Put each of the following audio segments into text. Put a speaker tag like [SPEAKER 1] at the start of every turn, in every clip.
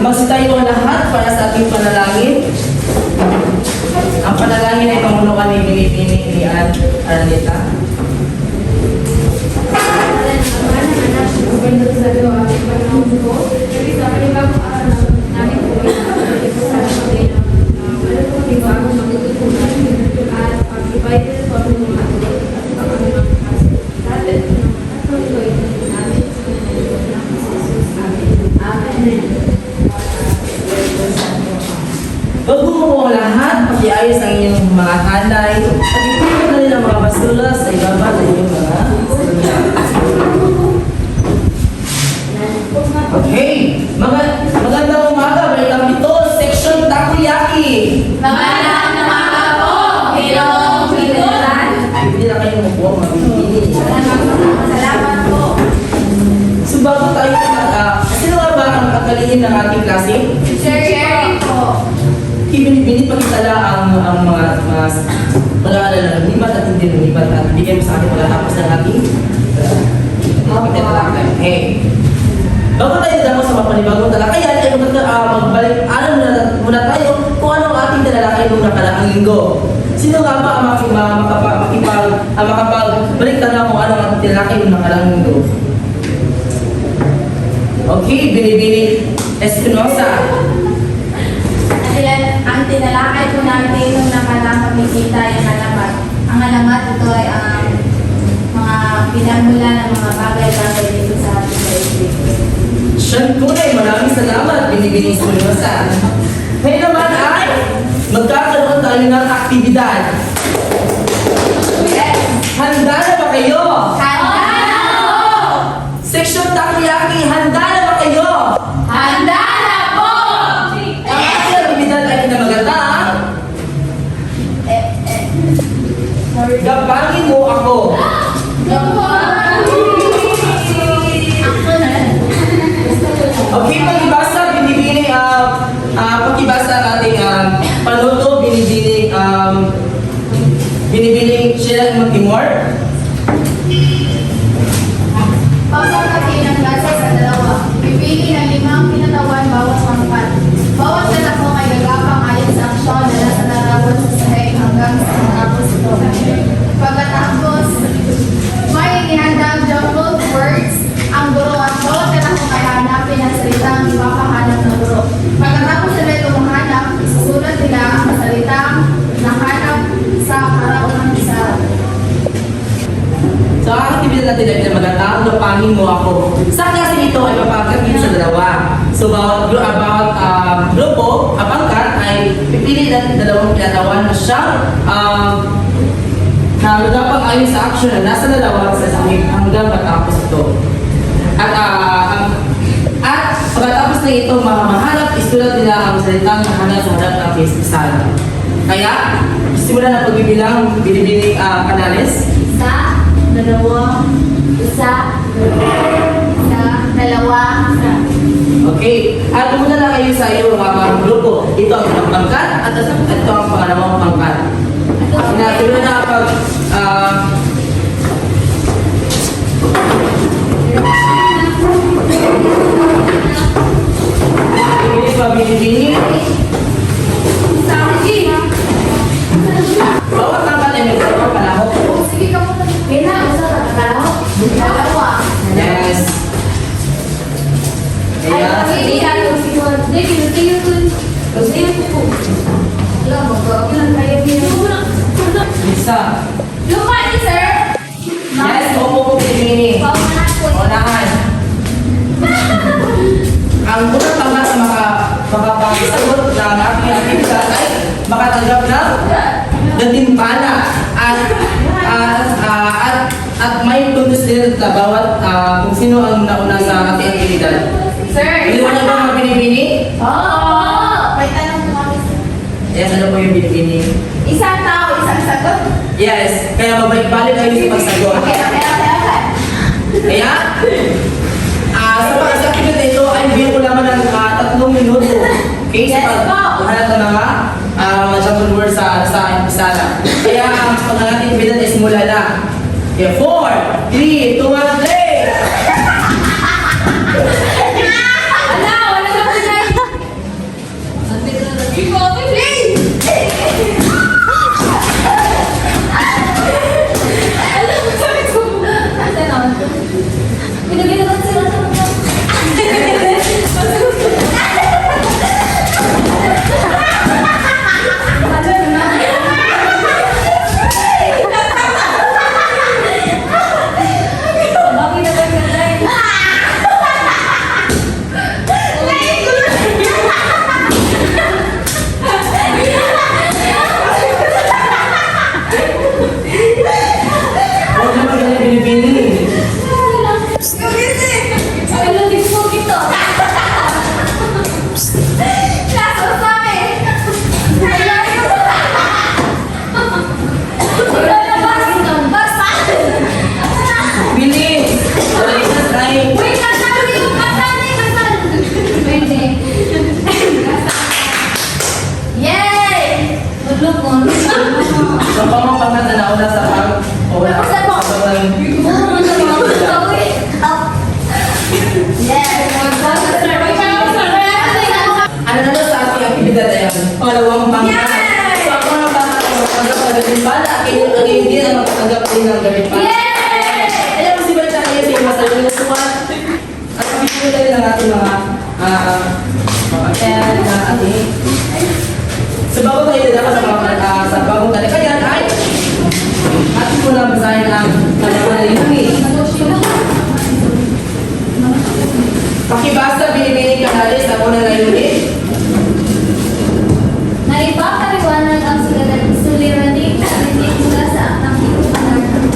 [SPEAKER 1] Magsitayo ang lahat para sa ating panalangin. Ang panalangin ay pamunuan ni Binibini ni Arnita. Bago mo ang lahat, pakiayos ang inyong mga hanay at ipulot na nilang mga basura sa ibaba ng inyong mga basura. Okay, magandang umaga. Welcome dito, Section Takoyaki.
[SPEAKER 2] Magandang umaga po, Hilong Pinulan.
[SPEAKER 1] Ay, hindi na kayo mabuha, mabibili.
[SPEAKER 2] Salamat po.
[SPEAKER 1] So bago tayo sino nga ba ang pagkalingin ng ating klase?
[SPEAKER 2] Sir Jerry po.
[SPEAKER 1] Ibinibini pagkitala ang mga pag-aaral na lumipat at hindi lumipat at bigyan mo sa akin pagkatapos ng ating pagkatalakay. Okay. Bago tayo damo sa mapanibagong talakayan, ay magbalik-alam muna tayo kung ano ang ating talalakay noong nakaraang linggo. Sino nga ba ang makapagbalik tala kung ano ang ating talalakay noong nakaraang linggo? Okay, Binibini Espinosa.
[SPEAKER 2] Ang tinalakay po natin nung nakalaang pamikita yung alamat. Ang alamat ito ay ang mga pinamula ng mga bagay-bagay dito sa ating paligid.
[SPEAKER 1] Siyan tunay, maraming salamat, Binibini Espinosa. Ngayon naman ay magkakaroon tayo ng aktibidad.
[SPEAKER 2] Yes!
[SPEAKER 1] Handa na ba kayo?
[SPEAKER 2] Handa na po!
[SPEAKER 1] Section Takoyaki, handa na ba kayo?
[SPEAKER 2] Handa na po!
[SPEAKER 1] Ang aking aktibidad ay kinamagatang gabangin mo ako. Okay, pag-ibasa, binibini, pag-ibasa ang ating panuto, binibini siya ng Timor.
[SPEAKER 2] Pasok kasi ng klase sa dalawa. Pipili ng 5 pinatawan bawat pangkat. Bawat lalako ay gagapang ayon sa aksyon na nasa larawan sa sahig hanggang sa matapos ito. Pagkatapos, may ihandang jumbled words ang guro at bawat lalako ay hanapin ang salitang ipapahanap ng guro. Pagkatapos nila ito mahanap, isusulat nila ang salitang nahanap sa karaon ng isa.
[SPEAKER 1] So, ang aktibidad natin ay pinamagatang gabangin mo ako. Sa klase ito ay papagkatin sa dalawa. So, bawat grupo, pangkat ay pipili natin dalawang pinatawan na siyang na magapang ayon sa action na nasa dalawa sa sahig hanggang matapos ito. At pagkatapos na ito, mahanap, isulat nila ang salitang nahanap sa harap ng pistasan. Kaya, simulan na pagbibilang Binibini Canales.
[SPEAKER 2] Isa, dalawa, isa, dalawa, isa.
[SPEAKER 1] Okay. At muna na kayo sa iyong mga grupo. Ito ang unang pangkat at ito ang pangalawang pangkat. Sinasunod na pag binibini. Bawat pangkat ay may dalawang panahon.
[SPEAKER 2] Sige ka po. Kaya usa ka kakalaw. Dalawa.
[SPEAKER 1] Yes. Kaya,
[SPEAKER 2] Hindi ako siguro. Hindi, pinutayo ko. Pinutayo ko po. Alam mo, ilang kayo pinutayo.
[SPEAKER 1] isa.
[SPEAKER 2] Lupa ni sir.
[SPEAKER 1] Yes, opo po binibini.
[SPEAKER 2] Paunahan po.
[SPEAKER 1] Unahan. Ang unang pangkat na makapasagot ng aking aktibidad ay makatanggap ng gantimpala at may puntos din na bawat kung sino ang nauna sa ating aktibidad.
[SPEAKER 2] Sir.
[SPEAKER 1] Hindi mo na ba mga binibini?
[SPEAKER 2] Oo. May tanong po kami.
[SPEAKER 1] Yes, ano po yung binibini?
[SPEAKER 2] Isang tao, isang sagot.
[SPEAKER 1] Yes, kaya mabalik-balik kayo sa pagsagot.
[SPEAKER 2] Okay.
[SPEAKER 1] Kaya, sa aktibidad ito ay bigyan ko naman ng 3 minuto. Okay, sa
[SPEAKER 2] Yes, po.
[SPEAKER 1] paghahanap ng mga jumble words sa sala. Kaya, ang ating aktibidad ay simula na. Okay, 4, 3, 2, 1, play!
[SPEAKER 2] Ala, wala na po na.
[SPEAKER 1] So, pamapagkat na nauna sa pag... O, wala.
[SPEAKER 2] Buksan mo.
[SPEAKER 1] Sa pag- Ano na to sa ating aktibidad ay ang pangalawang bangka. So, ako ang bangka ay magpatanggap ng gantimpala. Ang hindi na magpatanggap din ng gantimpala. Alam mo si Berta kayo sa iyo masarili na suwan. At pagkikulo tayo ng ating mga papel na ating. So, bago tayo dadapa sa bagong talakayan ay ating muna basahin ang kalaman na yun. Pakibasa, binibini kanalis, ako na layunin.
[SPEAKER 2] Naipapaliwanag ang suliraning narinig mula sa aktang ipupanaran.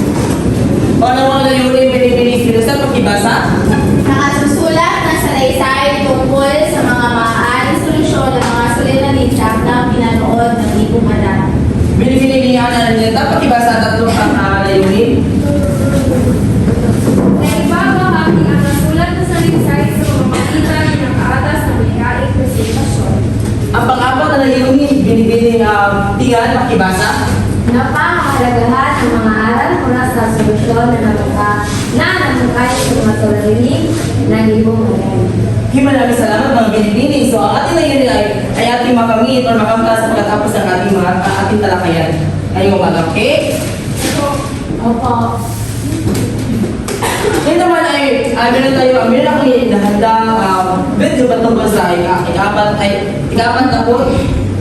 [SPEAKER 1] O ano ang layunin, binibini sino sa pakibasa?
[SPEAKER 2] Nakasusulat na salaysay tungkol sa mga maaaring solusyon ng mga suliraning sa aktang pinanood ng ipupanaran.
[SPEAKER 1] Binibini niya na nilita, pakibasa tatlong layunin.
[SPEAKER 3] Naibabahagi ang nasulat na salaysay sa pamamagitan ng nakaatas na malihaing presentasyon.
[SPEAKER 1] Ang pang-apat na layunin, binibini tiyan, pakibasa.
[SPEAKER 3] Napahalagahan ang mga aral mula sa solusyon na namukay sa mga suliraning ng ipupanaran.
[SPEAKER 1] Maraming salamat mga binibini. So ang ating layunin ay ating makamit o makamta sa pagkatapos ng ating talakayan. Ngayong umaga, okay?
[SPEAKER 3] Opo.
[SPEAKER 1] Yan naman ay, meron akong inahandang video patungkol sa ikapat na po,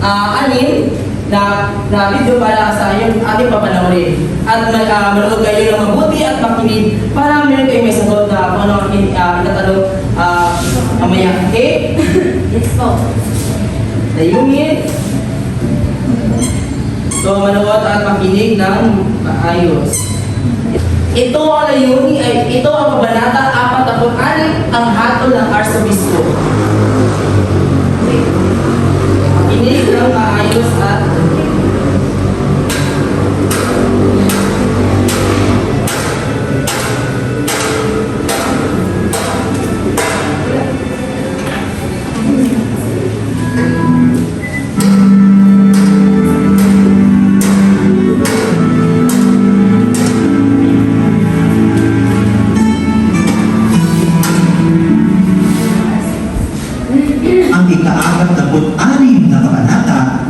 [SPEAKER 1] anim na video para sa yung ating papanoorin. At manood kayo ng mabuti at makinig para meron kayo may sagot na kung ano ang itatanong mamaya. Okay?
[SPEAKER 3] Yes po.
[SPEAKER 1] Layunin. So, manood at makinig ng maayos. Ito ang layunin ay ito ang kabanata 46 ang hatol ng Arsobispo. Okay. Makinig ng maayos at
[SPEAKER 4] ang ika-46 na kabanata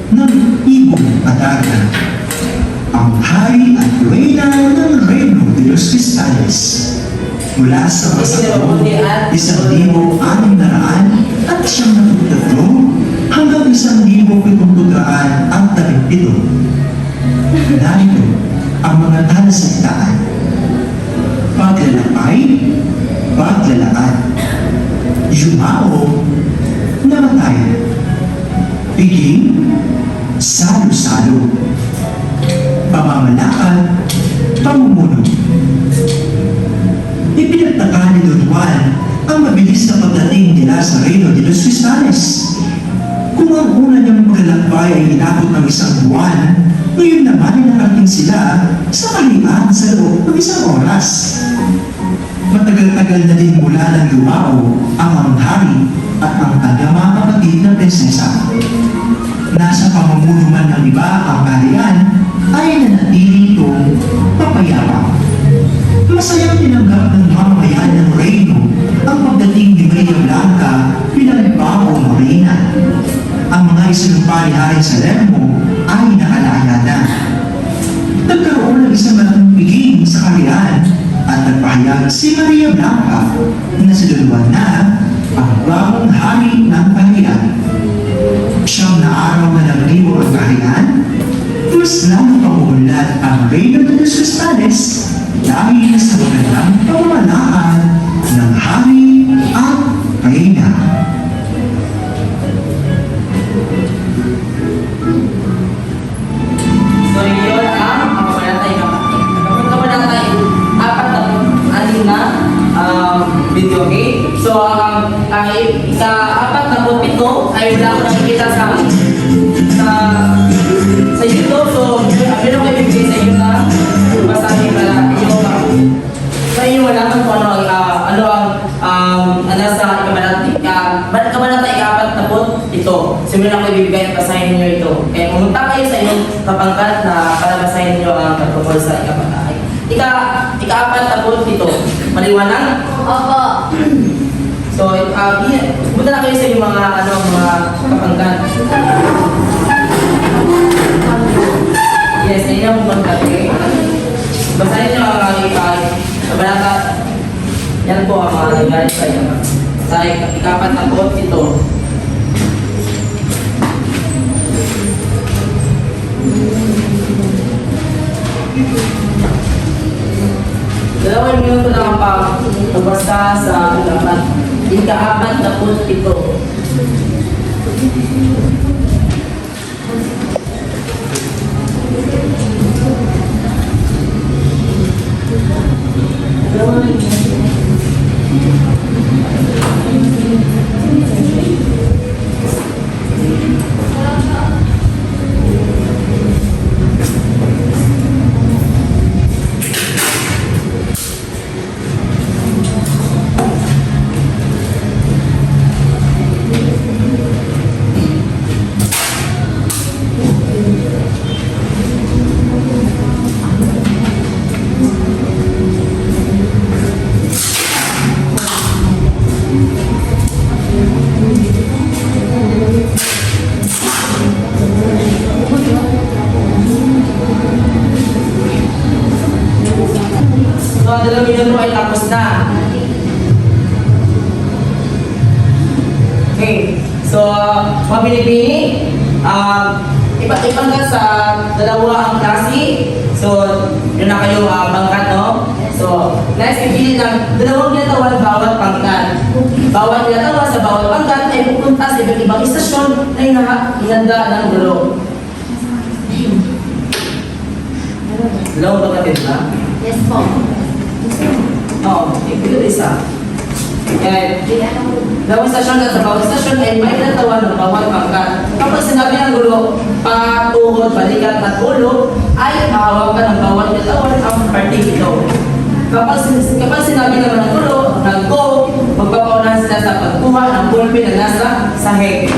[SPEAKER 4] ng Ibong Adarna, ang hari at reyna ng Reino de los Cristales. Mula sa masakot, 1,600 at 1,700 hanggang 1,717. Narito ang mga talasalitaan: paglalakay, paglalakad, yumao, namatay, piging, salo-salo, pamamalakad, pamumuno. Ipinagtaka ni Don Juan ang mabilis na pagdating nila sa Reino de los Cristales. Kung ang una niyang paglalakbay ay inabot ng 1 buwan, ngayon naman ay nakarating sila sa kalian sa loob ng 1 oras. Matagal-tagal na din mula ng lumao ang hari at ang kanyang mga kapatid na prinsesa. Nasa pamumuno man ng iba ang kaharian ay nanatili itong papayapa. Masayang tinanggap ng mamamayan ng Reino ang pagdating ni Maria Blanca bilang bagong reyna. Ang mga isinumpay ni Hari Salermo ay nakalaya na. Nagkaroon ng isang malaking piging sa kaharian at nagpahayag si Maria Blanca na sinuluan na ang bagong hari ng kaharian. Siyang na araw na nagliwo ang kaharian, mas lalo pang umunlad ang Reino de los Cristales dahil sa magandang pamamalakad ng hari at reyna.
[SPEAKER 1] so yun ang kabanata ay 46 na video, okay? So sa 47 ay wala ko nakikita sa YouTube. So meron ko ibigay sa inyo na basahin para sa inyo malaman kung ano ang nasa kabanata na tayo ikapat na po ito. Simulan ko ibibigay at basahin niyo ito. Kaya pumunta kayo sa inyong kapangkat na para basahin niyo ang katungkol sa ikapat na ay. Ikaapat na po ito. Maliwanag?
[SPEAKER 2] Opo.
[SPEAKER 1] So, pumunta na kayo sa inyong mga kapangkat. Yes, sa inyong kapangkat. Okay? Basahin niyo ang kabalata. Yan po ang mga galing sa inyo. Sa ikapat na po ito. Dalawang minuto lang ang pagbasa sa ikaapat na po ito. So, ang 2 minuto ay tapos na. Okay. So, mga Pilipini, ipangkat sa dalawa ang klase. So, yun na kayo pangkat, no? So, next, ipili ng 2 kinatawan bawat pangkat. Bawat kinatawa sa bawat pangkat ay pupunta sa iba't ibang istasyon na ihanda ng gulo. Dalawang pagkatid na?
[SPEAKER 2] Yes po.
[SPEAKER 1] Oo, ipili isa. Kaya, dalawang stasyon at sa bawat stasyon ay may natawan ng bawat pangkat. Kapag sinabi ng gulo, patuhod, balikat at ulo, ay hahawakan ng bawat natawan ang partikulo. Kapag sinabi naman ng gulo, nag-go, magpapaunahan sila sa pagkuha ng ballpen na nasa sahig.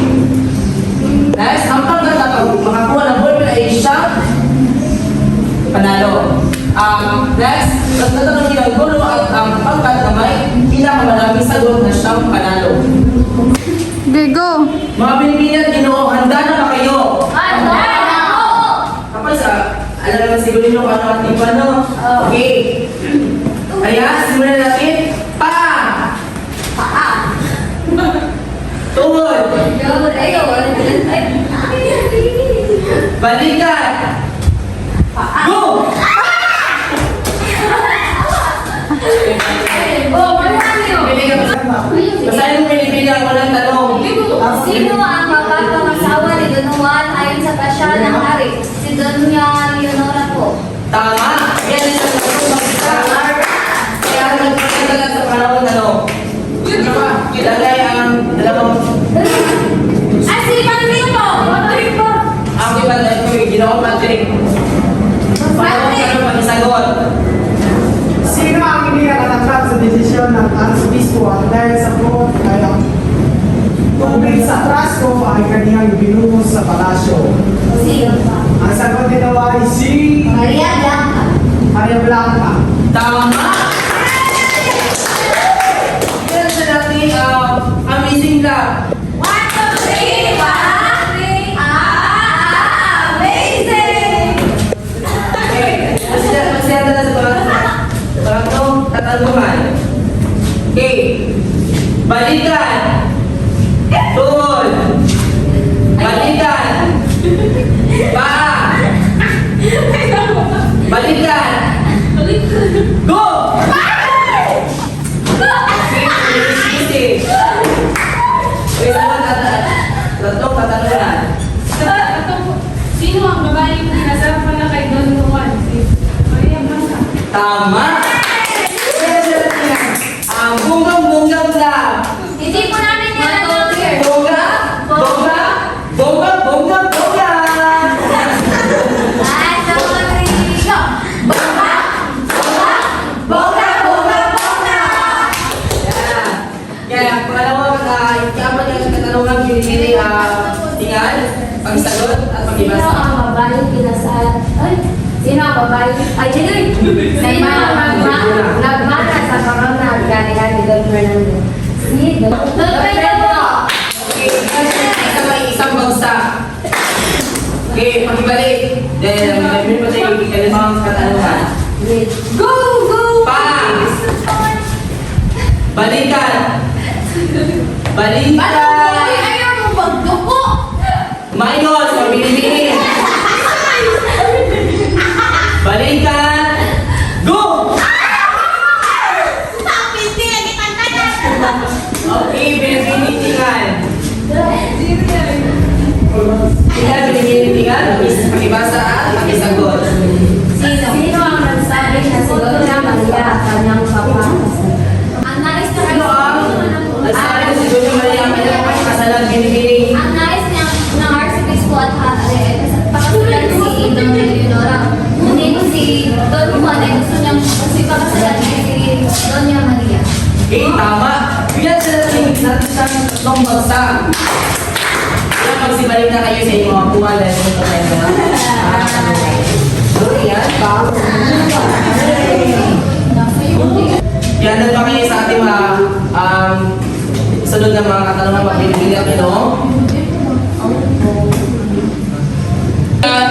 [SPEAKER 1] Next, ang pangkat na pag makakuha ng ballpen ay siyang panalo. Next, tatanungin ang gulo at ang pangkat na may pinakamaraming sagot na siyang panalo.
[SPEAKER 2] Go.
[SPEAKER 1] Mga Pilipinas, Ginoo, handa na ba kayo?
[SPEAKER 2] Handa na po.
[SPEAKER 1] Kapag alam naman siguro nyo kung ano at iba, no? Okay. Kaya, simulan natin. Paa! Tuhod! Balikat! Go! Basahin mo Pilipino ang walang tanong.
[SPEAKER 3] Sino ang mapapangasawa ni Don Juan ayon sa pasya ng hari? Si Doña Leonora po.
[SPEAKER 1] Tama! Yan ang tanong magkita. Kaya nagpagkagalat sa panahon tanong. Ano ba? Ilagay ang dalawang...
[SPEAKER 3] Ay, si Patrick po! Patrick po!
[SPEAKER 1] Ang iba na ito, ginawa Patrick. Paano ka pag-isagot?
[SPEAKER 5] Sino ang hindi nakatanggap sa desisyon ng Arsobispo at dahil sa vote ay ang tubig sa trasko ay kaniyang binuhos sa palasyo?
[SPEAKER 3] Sino pa?
[SPEAKER 5] Ang sagot nito ay si
[SPEAKER 3] Maria Blanca.
[SPEAKER 5] Maria Blanca.
[SPEAKER 1] Tama! Yan sa natin, amazing love.
[SPEAKER 3] 1, 2, 3, Patrick! Amazing!
[SPEAKER 1] Okay, magsiyada na sa pangatong katanungan. Okay, balikan. Tuhod. Balikan. Paa. Balikan. Go! Easy. Okay, tatlong katanungan.
[SPEAKER 6] Sino ang babaeng pinasama na kay Don Juan? Si Maria Blanca.
[SPEAKER 1] Tama! Ang bungang-bungang love.
[SPEAKER 3] Hindi po namin yan ang daughter.
[SPEAKER 1] Bongga! Bongga! Bongga! Bongga! Bongga!
[SPEAKER 3] 1, 2, 3, go! Bomba! Bomba!
[SPEAKER 1] Bongga! Bongga! Bongga! Yan. Kaya, pangalawa, ikapat yung katanungan katanungan pinipili tingal, pagsagot at
[SPEAKER 3] Sino
[SPEAKER 1] pagibasa.
[SPEAKER 3] ang babaeng kinasal? Ay, sino ang babaeng... Ay, sino ang nagmana sa corona at ganihan ni Don Fernando? Si Don Fernando!
[SPEAKER 1] Isang bagsak. Okay, pagibalik. Then, may pa tayo ikalimang katanungan.
[SPEAKER 3] Go! Go!
[SPEAKER 1] Pa! Balikan! Balikan!
[SPEAKER 2] Ayaw mo magduko!
[SPEAKER 1] Minus, pabili-bili. Balikan! Go! Okay, binibili tingal. Tingal, binibili tingal. Pakibasa at pakisagot.
[SPEAKER 3] Sino ang nagsabi na si Doña Maria at kanyang papa? Ang nais na
[SPEAKER 1] Ano ang nagsabi na si Doña Maria ang kanyang pagkasalan binibili?
[SPEAKER 3] Ang nais niya ng Arcebispo at pakasalan si Doña Leonora. Ngunit si Don Juan ay gusto niyang pakasalan niya si Doña Maria.
[SPEAKER 1] Okay, tama. Bigyan sila natin siyang tatlong bagsak. Kaya magsibalik na kayo sa inyong mga kuha dahil ito tayo na. So, yan. Yan, ba kayo sa ating mga sunod na mga katanungan mapilipili at ito?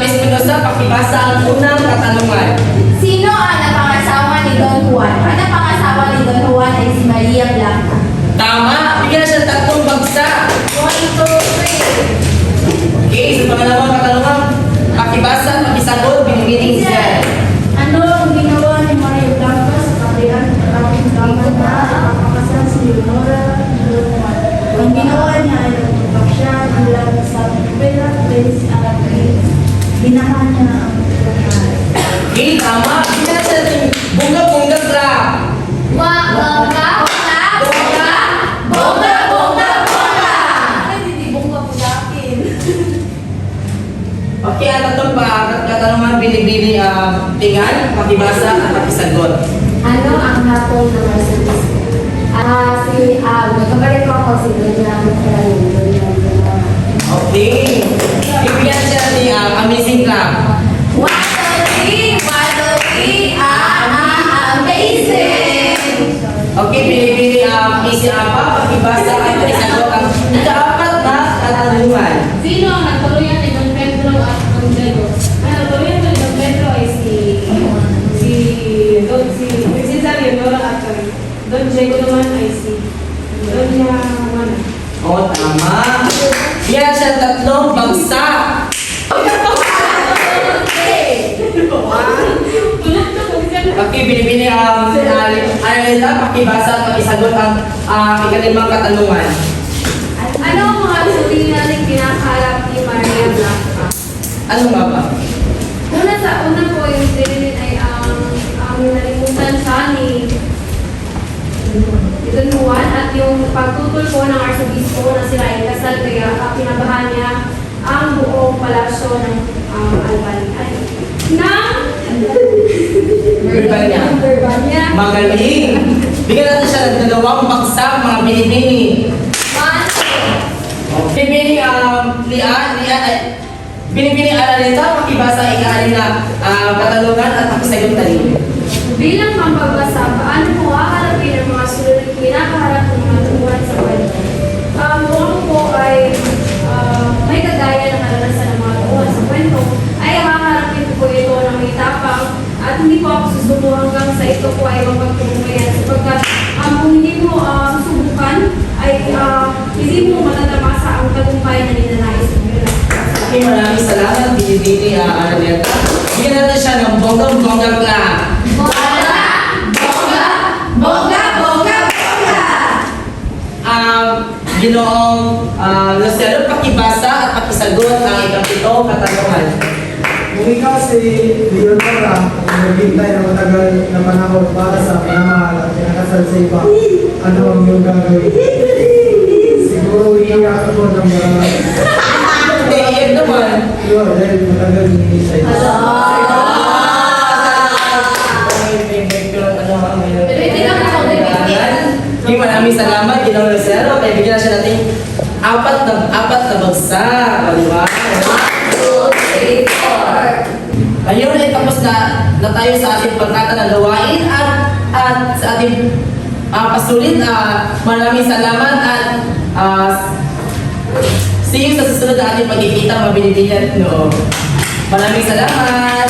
[SPEAKER 1] Miss Mendoza, pakibasa ang unang katanungan.
[SPEAKER 2] Sino ang napangasawa ni Don Juan? Ang napangasawa ni Don Juan ay si Maria Blanca.
[SPEAKER 1] Tama! Bigyan na siya ng tatlong bagsak.
[SPEAKER 2] 1, 2, 3.
[SPEAKER 1] Okay, sa pangalawang katanungan, pakibasa at pakisagot, binibining siya.
[SPEAKER 3] Ano ang ginawa ni Maria Blanca sa kapihan at aking daman na napakasal si Leonora Don Juan? Ang ginawa niya ay nagtutupag siya bilang sa pera base at binahan niya ang pagkakas.
[SPEAKER 1] Okay, tama! Bigyan na siya ng bunga-bunga trap.
[SPEAKER 2] Bongga! Ay, hindi bongga po dakin.
[SPEAKER 1] Okay, ang tatlong katanungan, binibili tingal, pakibasa at pakisagot.
[SPEAKER 3] Ano ang hapon ng Arcebispo? Nagkabalit ko ako si Doña Maria.
[SPEAKER 1] Okay. Bigyan siya ni Amazing Club.
[SPEAKER 2] 1, 2, 3. 1, 2, 3. Amazing!
[SPEAKER 1] Okay, binibili easy apa, pakibasa at pakisagot ang ikaapat na katanungan.
[SPEAKER 6] Sino ang nagtuluyan ni Don Pedro at Don Diego? Ang nagtuluyan ni Don Pedro ay si Leonora at Don Diego naman ay si Doña Juana.
[SPEAKER 1] Oh, tama. Bigyan siya ng tatlong bagsak. Okay, binibili Arleta, pakibasa at pakisagot ang ikalimang katanungan.
[SPEAKER 3] Ano ang mga sabihin natin kinakaharap ni Maria Blanca?
[SPEAKER 1] Ano nga ba?
[SPEAKER 3] Una po yung sinilin ay ang nalimutan siya ni Don Juan at yung pagtutol po ng Arcebispo na sila ay kasal kaya pinabahan niya ang buong palasyo ng Albania. Verbania.
[SPEAKER 1] Magaling! Bigyan natin siya ng dalawang bagsak, mga binibini. Binibini binibini Arleta, pakibasa ikaalim na katanungan at pakisagot na rin.
[SPEAKER 3] Bilang magbabasa, paano mo haharapin ang mga sulod na kinakaharap ng mga tungkulan sa kwento? Kung po ay may kagaya ng karanasan ng mga tungkulan sa kwento, ay haharapin ko po ito ng may tapang at hindi po ako susubo hanggang sa ito po ay mapagtungkulan sapagkat kung hindi mo susubukan ay hindi mo matatamasa ang tagumpay na ninanais mo.
[SPEAKER 1] Okay, maraming salamat, binibini Arleta. Bigyan natin siya ng bonggang-bonggang clap. Ginoong Lucero, pakibasa at pakisagot ang ikapitong katanungan.
[SPEAKER 5] Kung ikaw si Leonora, kung naghintay ng matagal na panahon para sa panamahal at kinakasal sa iba, ano ang iyong gagawin? Siguro iiyak ako ng mga
[SPEAKER 1] Hindi, yan naman.
[SPEAKER 5] dahil matagal hinihintay.
[SPEAKER 1] Okay, maraming salamat, Ginoong Lucero. Kaya bigyan na siya natin apat na bagsak. O, di ba? 1, 2, 3, 4. Ngayon ay tapos na tayo sa ating pagkata na gawain at sa ating pasulit. Maraming salamat at see you sa susunod na ating pagkikita. Mabilis no. Maraming salamat.